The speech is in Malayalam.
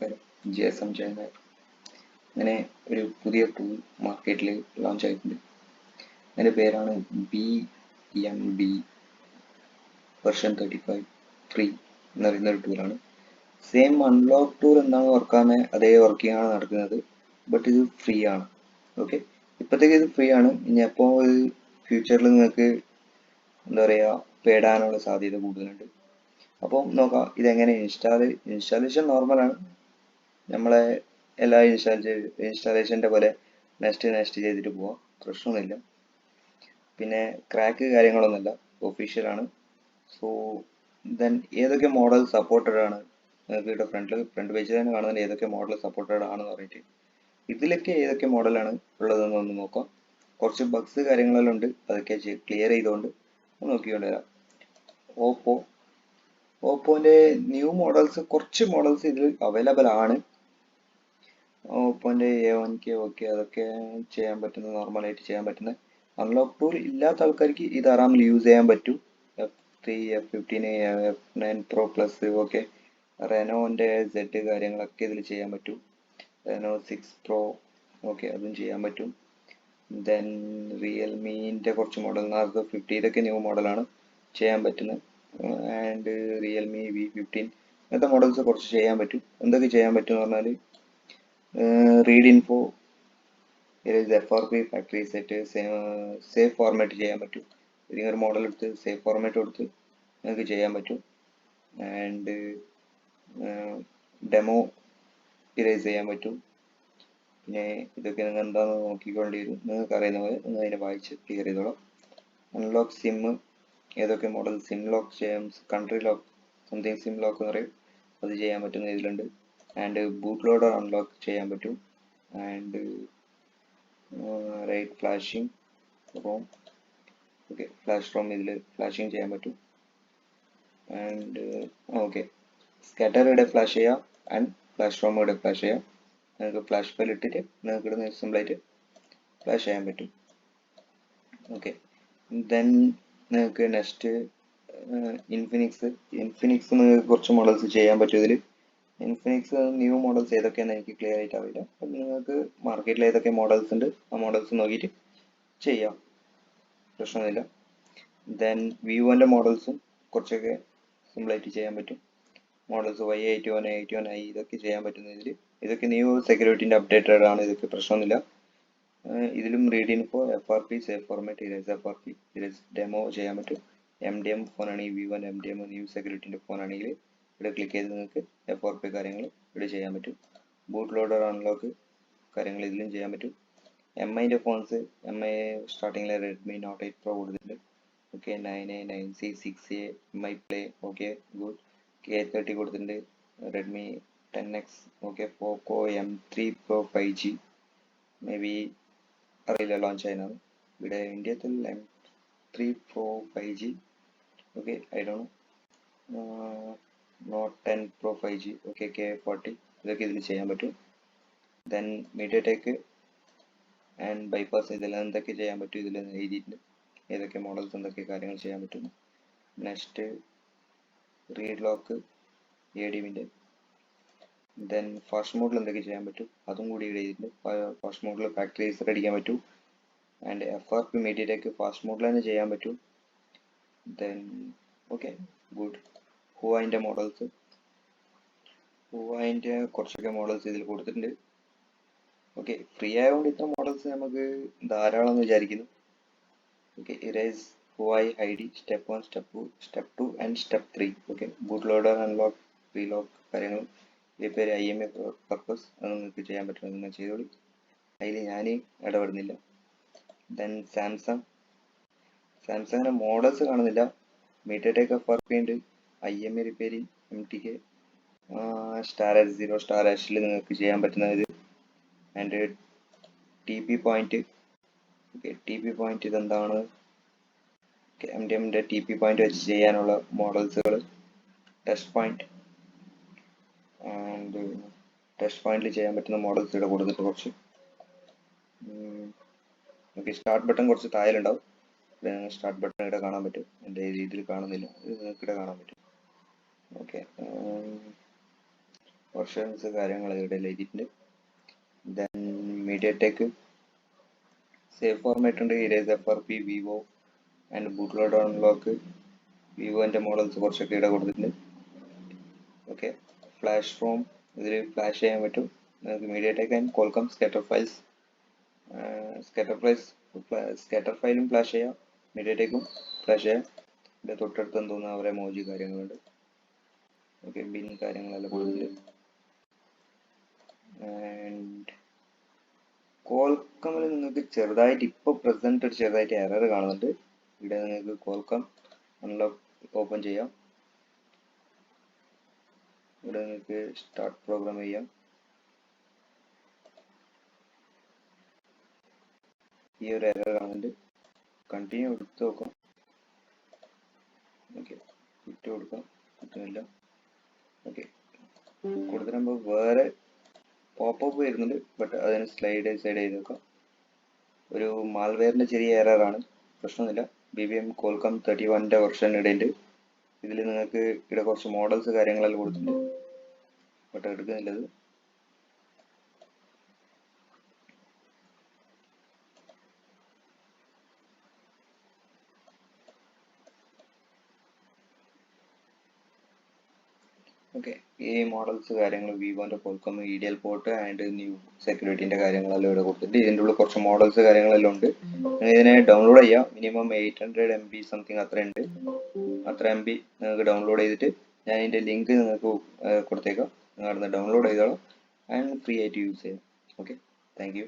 നമസ്കാരം. GSM Jaya Nair. അങ്ങനെ ഒരു പുതിയ ടൂൾ മാർക്കറ്റിൽ ലോഞ്ച് ആയിട്ടുണ്ട്. അതിൻ്റെ പേരാണ് BMB വെർഷൻ 35 ഫ്രീ എന്ന് പറയുന്ന ഒരു ടൂളാണ്. സെയിം അൺലോക്ക് ടൂൾ എന്താണ് വർക്കാകുന്നത് അതേ വർക്കിംഗ് ആണ് നടക്കുന്നത്. ബട്ട് ഇത് ഫ്രീ ആണ്. ഓക്കെ, ഇപ്പോഴത്തേക്ക് ഇത് ഫ്രീ ആണ്. ഇനി അപ്പോൾ ഫ്യൂച്ചറിൽ നിങ്ങൾക്ക് എന്താ പറയുക പേടാനുള്ള സാധ്യത കൂടുതലുണ്ട്. അപ്പോൾ നോക്കാം ഇതെങ്ങനെ ഇൻസ്റ്റാളേഷൻ നോർമലാണ്. നമ്മളെ എല്ലാ ഇൻസ്റ്റാളേഷൻ്റെ പോലെ നെക്സ്റ്റ് ചെയ്തിട്ട് പോവാം, പ്രശ്നമൊന്നുമില്ല. പിന്നെ ക്രാക്ക് കാര്യങ്ങളൊന്നുമില്ല, ഒഫീഷ്യലാണ്. സോ ദെൻ ഏതൊക്കെ മോഡൽ സപ്പോർട്ടഡ് ആണ് നിങ്ങൾക്ക് ഇവിടെ ഫ്രണ്ട് പേജിൽ തന്നെ കാണുന്നുണ്ട് ഏതൊക്കെ മോഡൽ സപ്പോർട്ടഡ് ആണെന്ന് പറഞ്ഞിട്ട്. ഇതിലൊക്കെ ഏതൊക്കെ മോഡലാണ് ഉള്ളതെന്ന് ഒന്ന് നോക്കാം. കുറച്ച് ബഗ്സ് കാര്യങ്ങളെല്ലാം ഉണ്ട്, അതൊക്കെ ക്ലിയർ ചെയ്തുകൊണ്ട് നോക്കിക്കൊണ്ട് വരാം. ഓപ്പോൻ്റെ ന്യൂ മോഡൽസ് കുറച്ച് മോഡൽസ് ഇതിൽ അവൈലബിൾ ആണ്. ഓപ്പോൻ്റെ A1K ഓക്കെ, അതൊക്കെ ചെയ്യാൻ പറ്റുന്ന നോർമലായിട്ട് ചെയ്യാൻ പറ്റുന്ന അൺലോക്ക് ടൂൾ ഇല്ലാത്ത ആൾക്കാർക്ക് ഇത് ആറാമിൽ യൂസ് ചെയ്യാൻ പറ്റും. F3, F15, F9 Pro plus okay. റെനോൻ്റെ Z കാര്യങ്ങളൊക്കെ ഇതിൽ ചെയ്യാൻ പറ്റും. റെനോ 6 Pro ഓക്കെ, അതും ചെയ്യാൻ പറ്റും. ദെൻ റിയൽമീൻ്റെ കുറച്ച് മോഡൽ നാർസോ 50 ഇതൊക്കെ ന്യൂ മോഡലാണ് ചെയ്യാൻ പറ്റുന്നത്. ആൻഡ് റിയൽമി V15 അങ്ങനത്തെ മോഡൽസ് കുറച്ച് ചെയ്യാൻ പറ്റും. എന്തൊക്കെ ചെയ്യാൻ പറ്റും എന്ന് പറഞ്ഞാൽ read info, FRP factory set, safe format ചെയ്യാൻ പറ്റും. ഏതെങ്കിലും ഒരു മോഡൽ എടുത്ത് സേഫ് ഫോർമാറ്റ് കൊടുത്ത് നിങ്ങൾക്ക് ചെയ്യാൻ പറ്റും. ആൻഡ് ഡെമോ ഇറേസ് ചെയ്യാൻ പറ്റും. പിന്നെ ഇതൊക്കെ നിങ്ങൾ എന്താണെന്ന് നോക്കിക്കൊണ്ടി വരും. നിങ്ങൾക്ക് അറിയുന്ന പോലെ നിങ്ങൾ അതിനെ വായിച്ച് ക്ലിയർ ചെയ്തോളാം. അൺലോക്ക് സിം, ഏതൊക്കെ മോഡൽ സിം ലോക്ക് ചെയ്യാം, country lock something SIM lock എന്ന് പറയും, അത് ചെയ്യാൻ പറ്റുന്ന ഇതിലുണ്ട്. ആൻഡ് ബൂട്ട് ലോഡർ അൺലോക്ക് ചെയ്യാൻ പറ്റും. And right flashing ROM okay, flash ROM ഇതിൽ ഫ്ലാഷിങ് ചെയ്യാൻ പറ്റും. ആൻഡ് ഓക്കെ, സ്കാറ്റർ ഇവിടെ ഫ്ലാഷ് ചെയ്യാം ആൻഡ് ഫ്ലാഷ് റോം ഇവിടെ ഫ്ലാഷ് ചെയ്യാം. നിങ്ങൾക്ക് ഫ്ലാഷ് ഫയൽ ഇട്ടിട്ട് നിങ്ങൾക്ക് ഇവിടെ സിമ്പിളായിട്ട് ഫ്ലാഷ് ചെയ്യാൻ പറ്റും. ഓക്കെ, ദെൻ നിങ്ങൾക്ക് നെക്സ്റ്റ് ഇൻഫിനിക്സ് നിങ്ങൾക്ക് കുറച്ച് മോഡൽസ് ചെയ്യാൻ പറ്റും ഇതിൽ. ഇൻഫിനിക്സ് ന്യൂ മോഡൽസ് ഏതൊക്കെയാണെന്ന് എനിക്ക് ക്ലിയർ ആയിട്ട് അറിയില്ല. അപ്പം നിങ്ങൾക്ക് മാർക്കറ്റിൽ ഏതൊക്കെ മോഡൽസ് ഉണ്ട് ആ മോഡൽസ് നോക്കിയിട്ട് ചെയ്യാം, പ്രശ്നമൊന്നുമില്ല. ദെൻ വിവോൻ്റെ മോഡൽസും കുറച്ചൊക്കെ സിമ്പിളായിട്ട് ചെയ്യാൻ പറ്റും. മോഡൽസ് Y81, 81i ഇതൊക്കെ ചെയ്യാൻ പറ്റുന്ന ഇതിൽ. ഇതൊക്കെ ന്യൂ സെക്യൂരിറ്റിൻ്റെ അപ്ഡേറ്റഡ് ആണ്, ഇതൊക്കെ പ്രശ്നമൊന്നുമില്ല. ഇതിലും read info, FRP, safe format, erase FRP, erase demo ചെയ്യാൻ പറ്റും. MDM ഫോണാണെങ്കിൽ V1 MDM ന്യൂ സെക്യൂരിറ്റിൻ്റെ ഫോണാണെങ്കിൽ ഇവിടെ ക്ലിക്ക് ചെയ്ത് നിങ്ങൾക്ക് FRP കാര്യങ്ങൾ ഇവിടെ ചെയ്യാൻ പറ്റും. ബൂട്ട് ലോഡർ അൺലോക്ക് കാര്യങ്ങൾ ഇതിലും ചെയ്യാൻ പറ്റും. MIൻ്റെ ഫോൺസ് MI സ്റ്റാർട്ടിങ്ങിലെ റെഡ്മി നോട്ട് 8 Pro കൊടുത്തിട്ടുണ്ട്. Okay, 9A, 9C, 6A, MI play okay good. K30 കൊടുത്തിട്ടുണ്ട്. Redmi 10X okay. Poco M3 Pro 5G maybe അറിയില്ല, ലോഞ്ച് ആയിരുന്നു ഇവിടെ ഇന്ത്യത്തിൽ. M3 Pro 5G okay, I don't know. Note 10 Pro 5G okay, K40 ഇതൊക്കെ ഇതിൽ ചെയ്യാൻ പറ്റും. ദെൻ മീഡിയടെക് ആൻഡ് ബൈപ്പാസ് ഇതെല്ലാം എന്തൊക്കെ ചെയ്യാൻ പറ്റും ഇതിൽ എഴുതിയിട്ടുണ്ട്, ഏതൊക്കെ മോഡൽസ് എന്തൊക്കെ കാര്യങ്ങൾ ചെയ്യാൻ പറ്റും. നെക്സ്റ്റ് റീഡ് ലോക്ക് ADമിൻ്റെ. ദെൻ ഫാസ്റ്റ് മോഡിൽ എന്തൊക്കെ ചെയ്യാൻ പറ്റും അതും കൂടി എഴുതിയിട്ടുണ്ട്. ഫാസ്റ്റ് മോഡിൽ ഫാക്ടറി റീസെറ്റ് അടിക്കാൻ പറ്റും. ആൻഡ് FRP മീഡിയടെക് ഫാസ്റ്റ് മോഡിൽ തന്നെ ചെയ്യാൻ പറ്റും. Then okay good. ഹുവായിൻ്റെ മോഡൽസ്, ഹുവായിൻ്റെ കുറച്ചൊക്കെ മോഡൽസ് ഇതിൽ കൊടുത്തിട്ടുണ്ട്. ഓക്കെ, ഫ്രീ ആയതുകൊണ്ട് ഇത്ര മോഡൽസ് നമുക്ക് ധാരാളം എന്ന് വിചാരിക്കുന്നു. Okay, erase Huawei ID step 1, step 2 and step 3 okay. Boot loader unlock relock കാര്യങ്ങളും ഇതിൻ്റെ പേര് IMA പർപ്പസ്, അത് നിങ്ങൾക്ക് ചെയ്യാൻ പറ്റും, നിങ്ങൾ ചെയ്തോളി, അതിൽ ഞാൻ ഇടപെടുന്നില്ല. ദെൻ സാംസങ്ങിൻ്റെ മോഡൽസ് കാണുന്നില്ല. മീഡിയടെക് FRP ഉണ്ട്, IMA repairing, MTK, star H0, star Hൽ നിങ്ങൾക്ക് ചെയ്യാൻ പറ്റുന്നത്. And TP point okay, TP point ഇതെന്താണ്, MDMൻ്റെ TP പോയിന്റ് വെച്ച് ചെയ്യാനുള്ള മോഡൽസുകൾ. ടെസ്റ്റ് പോയിന്റ് ആൻഡ് ടെസ്റ്റ് പോയിന്റിൽ ചെയ്യാൻ പറ്റുന്ന മോഡൽസ് ഇവിടെ കൊടുത്തിട്ട് കുറച്ച്. ഓക്കെ, സ്റ്റാർട്ട് ബട്ടൺ കുറച്ച് താഴെയുണ്ടാവും. സ്റ്റാർട്ട് ബട്ടൺ ഇവിടെ കാണാൻ പറ്റും, എൻ്റെ രീതിയിൽ കാണുന്നില്ല, ഇത് നിങ്ങൾക്ക് ഇവിടെ കാണാൻ പറ്റും. ഓക്കെ, വെർഷൻസ് കാര്യങ്ങൾ ഇവിടെ എഴുതിയിട്ടുണ്ട്. ദെൻ മീഡിയടെക് സേവ് ഫോർമാറ്റ് ഉണ്ട്, erase FRP Vivo and boot loader unlock വിവോൻ്റെ മോഡൽസ് കുറച്ചൊക്കെ ഇവിടെ കൊടുത്തിട്ടുണ്ട്. ഓക്കെ, ഫ്ലാഷ് റോം ഇതിൽ ഫ്ലാഷ് ചെയ്യാൻ പറ്റും നിങ്ങൾക്ക്. MediaTek and Qualcomm scatter files, scatter ഫയലും ഫ്ലാഷ് ചെയ്യാം, മീഡിയടെക്കും ഫ്ലാഷ് ചെയ്യാം. ഇതിൻ്റെ തൊട്ടടുത്ത് തോന്നുന്ന അവരെ മോജി കാര്യങ്ങളുണ്ട്. ഓക്കെ, ബിൻ കാര്യങ്ങളെല്ലാം കൊടുത്തിട്ടുണ്ട്. ആൻഡ് കോൾക്കമിൽ നിങ്ങൾക്ക് ചെറുതായിട്ട് ഇപ്പോൾ പ്രസന്റ് ഒരു ചെറുതായിട്ട് എറർ കാണുന്നുണ്ട്. ഇവിടെ നിങ്ങൾക്ക് കോൾക്കം അൺലോക്ക് ഓപ്പൺ ചെയ്യാം. ഇവിടെ നിങ്ങൾക്ക് സ്റ്റാർട്ട് പ്രോഗ്രാം ചെയ്യാം. ഈ ഒരു എറർ കാണുന്നുണ്ട്. കണ്ടിന്യൂ എടുത്ത് നോക്കാം. ഓക്കെ, ഇട്ട് കൊടുക്കാം, കിട്ടുന്നില്ല. ഓക്കെ, കൊടുത്തിട്ടുമ്പോൾ വേറെ പോപ്പപ്പ് വരുന്നുണ്ട്, ബട്ട് അതിന് സൈഡ് ചെയ്ത് നോക്കാം. ഒരു മാൽവെയറിൻ്റെ ചെറിയ എററാണ്, പ്രശ്നമൊന്നുമില്ല. BBM കോൾക്കം 31ൻ്റെ വെർഷൻ ഇടയുണ്ട്. ഇതിൽ നിങ്ങൾക്ക് ഇവിടെ കുറച്ച് മോഡൽസ് കാര്യങ്ങളെല്ലാം കൊടുത്തിട്ടുണ്ട്, ബട്ട് എടുക്കുന്നില്ലത്. ഓക്കെ, ഈ മോഡൽസ് കാര്യങ്ങൾ വിവോൻ്റെ Qualcomm EDL port and new സെക്യൂരിറ്റീൻ്റെ കാര്യങ്ങളെല്ലാം ഇവിടെ കൊടുത്തിട്ട് ഇതിൻ്റെ ഉള്ളിൽ കുറച്ച് മോഡൽസ് കാര്യങ്ങളെല്ലാം ഉണ്ട്. ഇതിനെ ഡൗൺലോഡ് ചെയ്യാം. മിനിമം 800 MB സംതിങ് അത്ര ഉണ്ട്. അത്ര MB നിങ്ങൾക്ക് ഡൗൺലോഡ് ചെയ്തിട്ട് ഞാൻ ഇതിൻ്റെ ലിങ്ക് നിങ്ങൾക്ക് കൊടുത്തേക്കാം. നിങ്ങൾ അവിടുന്ന് ഡൗൺലോഡ് ചെയ്തോളാം ആൻഡ് ഫ്രീ ആയിട്ട് യൂസ് ചെയ്യാം. Okay, thank you.